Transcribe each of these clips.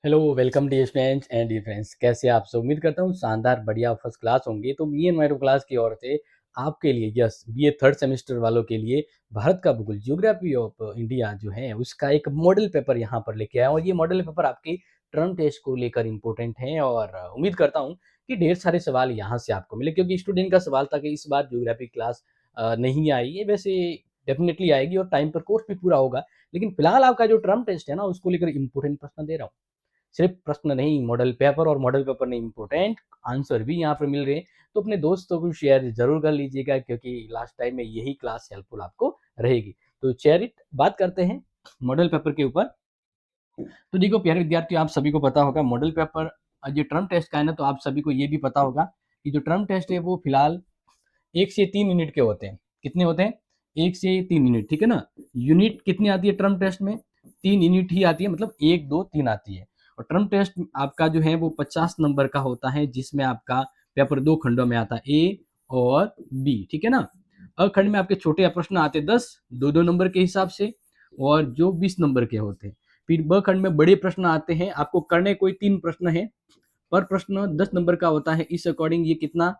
Hello, welcome dear students and dear friends. कैसे आप सब? उम्मीद करता हूँ शानदार, बढ़िया, फर्स्ट क्लास होंगे। तो बी एन माइक्रो क्लास की ओर से आपके लिए, यस, बीए थर्ड सेमेस्टर वालों के लिए भारत का भूगोल, ज्योग्राफी ऑफ इंडिया जो है उसका एक मॉडल पेपर यहाँ पर लेके आया। और ये मॉडल पेपर आपकी टर्म टेस्ट को लेकर इंपॉर्टेंट है और उम्मीद करता हूँ कि ढेर सारे सवाल यहाँ से आपको मिले, क्योंकि स्टूडेंट का सवाल था कि इस बार ज्योग्राफी क्लास नहीं आई है। वैसे डेफिनेटली आएगी और टाइम पर कोर्स भी पूरा होगा, लेकिन फिलहाल आपका जो टर्म टेस्ट है ना, उसको लेकर इंपॉर्टेंट प्रश्न दे रहा हूँ। सिर्फ प्रश्न नहीं, मॉडल पेपर, और मॉडल पेपर नहीं, इंपॉर्टेंट आंसर भी यहाँ पर मिल रहे हैं। तो अपने दोस्तों को शेयर जरूर कर लीजिएगा, क्योंकि लास्ट टाइम में यही क्लास हेल्पफुल आपको रहेगी। तो शेयर इट। बात करते हैं मॉडल पेपर के ऊपर। तो देखो प्यारे विद्यार्थियों, आप सभी को पता होगा मॉडल पेपर जो टर्म टेस्ट का है ना, तो आप सभी को ये भी पता होगा कि जो टर्म टेस्ट है वो फिलहाल 1 से 3 यूनिट के होते हैं। कितने होते हैं? 1 से 3 यूनिट, ठीक है ना। यूनिट कितनी आती है टर्म टेस्ट में? 3 यूनिट ही आती है, मतलब 1, 2, 3 आती है। और टर्म टेस्ट आपका जो है वो 50 नंबर का होता है, जिसमें आपका पेपर 2 खंडों में आता है, ए और बी, ठीक है ना। अखंड में आपके छोटे प्रश्न आते 10, 2-2 नंबर के हिसाब से, और जो 20 नंबर के होते हैं। फिर ब खंड में बड़े प्रश्न आते हैं, आपको करने कोई 3 प्रश्न है, पर प्रश्न 10 नंबर का होता है। इस अकॉर्डिंग ये कितना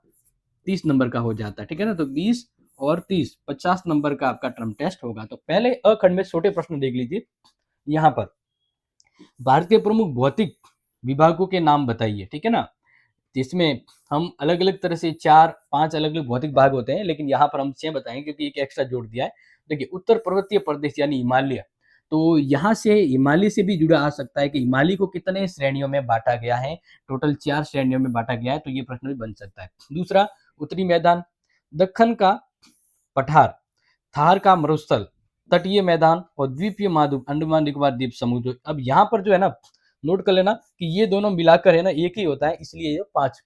30 नंबर का हो जाता है, ठीक है ना। तो 20 और 30, 50 नंबर का आपका टर्म टेस्ट होगा। तो पहले अखंड में छोटे प्रश्न देख लीजिए। यहाँ पर भारत के प्रमुख भौतिक विभागों के नाम बताइए, ठीक है ना। जिसमें हम अलग अलग तरह से 4-5 अलग अलग भौतिक भाग होते हैं, लेकिन यहाँ पर हम 6 बताएंगे क्योंकि एक एक्स्ट्रा जोड़ दिया है। देखिए, उत्तर पर्वतीय प्रदेश यानी हिमालय, तो यहाँ से हिमालय से भी जुड़ा आ सकता है कि हिमालय को कितने श्रेणियों में बांटा गया है। टोटल 4 श्रेणियों में बांटा गया है, तो ये प्रश्न भी बन सकता है। दूसरा, उत्तरी मैदान, दक्कन का पठार, थार का मरुस्थल, तटीय मैदान और द्वीपीय महाद्वीप, अंडमान निकोबार द्वीप समूह। जो अब यहाँ पर जो है ना, नोट कर लेना कि ये दोनों मिलाकर है ना एक ही होता है, इसलिए ये 5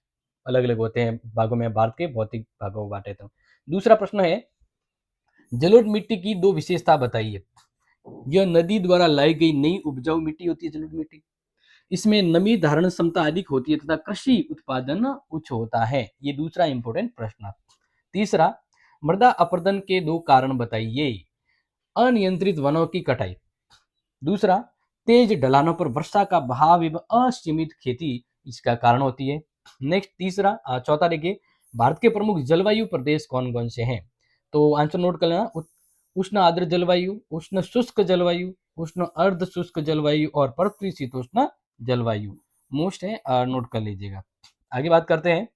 अलग अलग होते हैं भागों में, भारत के भौतिक भागों को बांटे। तो दूसरा प्रश्न है, जलोढ़ मिट्टी की 2 विशेषता बताइए। यह नदी द्वारा लाई गई नई उपजाऊ मिट्टी होती है जलोढ़ मिट्टी। इसमें नमी धारण क्षमता अधिक होती है तथा कृषि उत्पादन उच्च होता है। ये दूसरा इंपॉर्टेंट प्रश्न। तीसरा, मृदा अपरदन के 2 कारण बताइए। अनियंत्रित वनों की कटाई। दूसरा, तेज ढलानों पर वर्षा का बहाव एवं असीमित खेती इसका कारण होती है। नेक्स्ट तीसरा, चौथा देखिए, भारत के प्रमुख जलवायु प्रदेश कौन कौन से हैं। तो आंसर नोट कर लेना। उष्ण आर्द्र जलवायु, उष्ण शुष्क जलवायु, उष्ण अर्ध शुष्क जलवायु और पर्वतीय शीतोष्ण जलवायु मोस्ट है, नोट कर लीजिएगा। आगे बात करते हैं,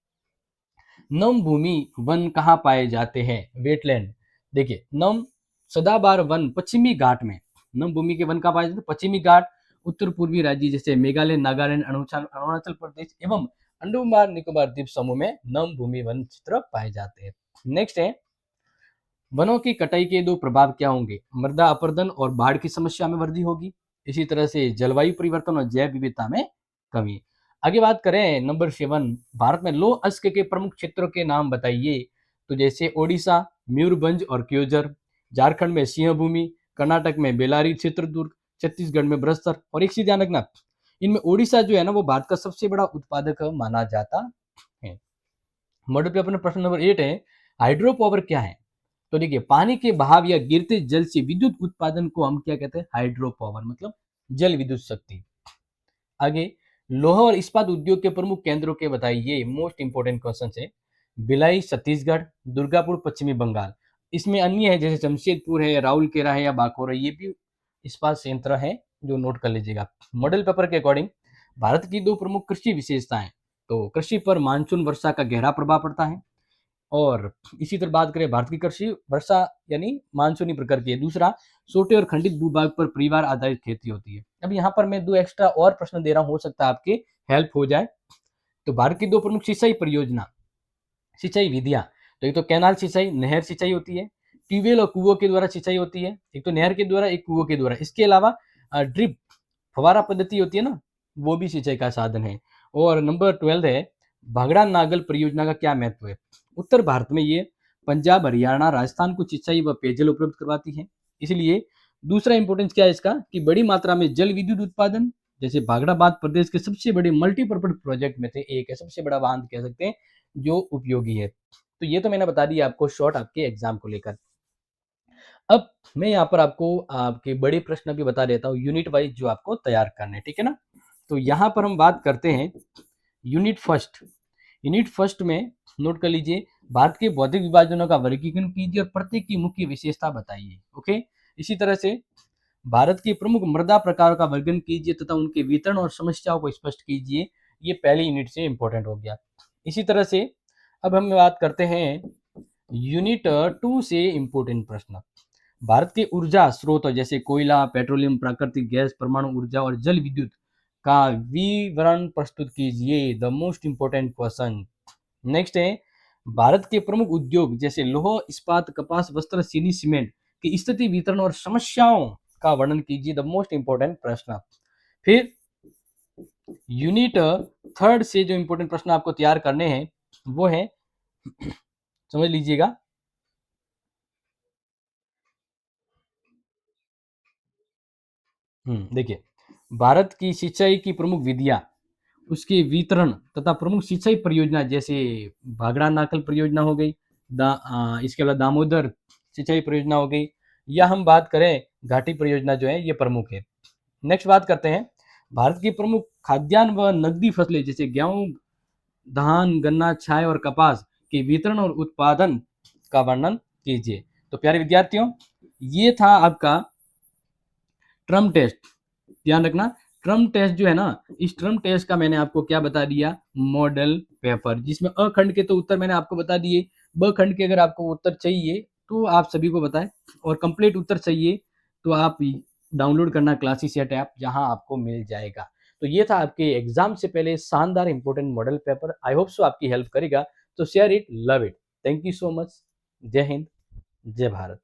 नम भूमि वन कहाँ पाए जाते हैं? वेटलैंड। देखिए, नम सदाबहार वन पश्चिमी घाट में, नम भूमि के वन कहाँ पाए जाते हैं? पश्चिमी घाट, उत्तर पूर्वी राज्य जैसे मेघालय, नागालैंड, अरुणाचल प्रदेश एवं अंडमान निकोबार द्वीप समूह में नम भूमि वन क्षेत्र पाए जाते हैं। नेक्स्ट है, वनों की कटाई के 2 प्रभाव क्या होंगे? मृदा अपरदन और बाढ़ की समस्या में वृद्धि होगी। इसी तरह से जलवायु परिवर्तन और जैव विविधता में कमी। आगे बात करें नंबर 7, भारत में लौह अयस्क के प्रमुख क्षेत्रों के नाम बताइए। तो जैसे ओडिशा, मयूरभंज और क्योंझर, झारखंड में सिंहभूमि, कर्नाटक में बेलारी, चित्रदुर्ग, छत्तीसगढ़ में बस्तर। और एक चीज ध्यान रखना, इनमें ओडिशा जो है ना वो भारत का सबसे बड़ा उत्पादक माना जाता है। मॉडल पेपर में प्रश्न नंबर 8 है, हाइड्रो पावर क्या है? तो देखिए, पानी के बहाव या गिरते जल से विद्युत उत्पादन को हम क्या कहते हैं? हाइड्रो पावर, मतलब जल विद्युत शक्ति। आगे, लोहा और इस्पात उद्योग के प्रमुख केंद्रों के बताइए। मोस्ट इंपोर्टेंट क्वेश्चन है। भिलाई छत्तीसगढ़, दुर्गापुर पश्चिमी बंगाल। इसमें अन्य है जैसे जमशेदपुर है, राउरकेला है या बांकुर है, ये भी इस्पात संयंत्र है, जो नोट कर लीजिएगा। मॉडल पेपर के अकॉर्डिंग भारत की 2 प्रमुख कृषि विशेषताएं। तो कृषि पर मानसून वर्षा का गहरा प्रभाव पड़ता है, और इसी तरह बात करें भारत की कृषि वर्षा यानी मानसूनी प्रकार की है। दूसरा, छोटे और खंडित भूभाग पर परिवार आधारित खेती होती है। अब यहाँ पर मैं 2 एक्स्ट्रा और प्रश्न दे रहा हूँ, हो सकता है आपके हेल्प हो जाए। तो भारत की 2 प्रमुख सिंचाई परियोजना, सिंचाई विधियां, तो एक तो कैनाल सिंचाई, नहर सिंचाई होती है। ट्यूबवेल और कुओं के द्वारा सिंचाई होती है, एक तो नहर के द्वारा, एक कुओं के द्वारा। इसके अलावा ड्रिप फवारा पद्धति होती है ना, वो भी सिंचाई का साधन है। और नंबर 12 है, भागड़ा नागल परियोजना का क्या महत्व है? उत्तर भारत में ये पंजाब, हरियाणा, राजस्थान को सिंचाई व पेयजल उपलब्ध करवाती है। इसलिए दूसरा इंपॉर्टेंस क्या है इसका कि बड़ी मात्रा में जल विद्युत उत्पादन, जैसे भागड़ा बांध प्रदेश के सबसे बड़े मल्टीपर्पज प्रोजेक्ट में से एक है, सबसे बड़ा बांध कह सकते हैं जो उपयोगी है। तो ये तो मैंने बता दिया आपको शॉर्ट, आपके एग्जाम को लेकर। अब मैं यहाँ पर आपको आपके बड़े प्रश्न भी बता देता हूँ यूनिट वाइज, जो आपको तैयार करने, ठीक है ना। तो यहाँ पर हम बात करते हैं यूनिट फर्स्ट। यूनिट फर्स्ट में नोट कर लीजिए, भारत के बौद्धिक विभाजनों का वर्गीकरण कीजिए और प्रत्येक की मुख्य विशेषता बताइए। ओके, इसी तरह से भारत के प्रमुख मृदा प्रकारों का वर्णन कीजिए तथा उनके वितरण और समस्याओं को स्पष्ट कीजिए। ये पहली यूनिट से इंपॉर्टेंट हो गया। इसी तरह से अब हम बात करते हैं यूनिट 2 से इंपॉर्टेंट प्रश्न। भारत के ऊर्जा स्रोत जैसे कोयला, पेट्रोलियम, प्राकृतिक गैस, परमाणु ऊर्जा और जल विद्युत का विवरण प्रस्तुत कीजिए। The most important question. Next है भारत के प्रमुख उद्योग जैसे लौह इस्पात, कपास, वस्त्र, चीनी, सीमेंट की स्थिति, वितरण और समस्याओं का वर्णन कीजिए। द मोस्ट इंपॉर्टेंट प्रश्न। फिर यूनिट थर्ड से जो इंपॉर्टेंट प्रश्न आपको तैयार करने हैं वो है, समझ लीजिएगा, देखिए, भारत की सिंचाई की प्रमुख विधियां, उसके वितरण तथा प्रमुख सिंचाई परियोजना जैसे भागड़ा नाकल परियोजना हो गई, इसके अलावा दामोदर सिंचाई परियोजना हो गई, या हम बात करें घाटी परियोजना जो है ये प्रमुख है। नेक्स्ट बात करते हैं भारत की प्रमुख खाद्यान्न व नकदी फसलें जैसे गेहूं, धान, गन्ना, चाय और कपास के वितरण और उत्पादन का वर्णन कीजिए। तो प्यारे विद्यार्थियों, ये था आपका ट्रम टेस्ट। ध्यान रखना, ट्रम टेस्ट जो है ना, इस ट्रम टेस्ट का मैंने आपको क्या बता दिया, मॉडल पेपर, जिसमें अ खंड के तो उत्तर मैंने आपको बता दिए, ब खंड के अगर आपको उत्तर चाहिए तो आप सभी को बताएं, और कंप्लीट उत्तर चाहिए तो आप डाउनलोड करना क्लासेस सेट ऐप, जहां आपको मिल जाएगा। तो ये था आपके एग्जाम से पहले शानदार important model paper. I hope so आपकी हेल्प करेगा। तो share it, love it. Thank you so much. जय हिंद, जय भारत।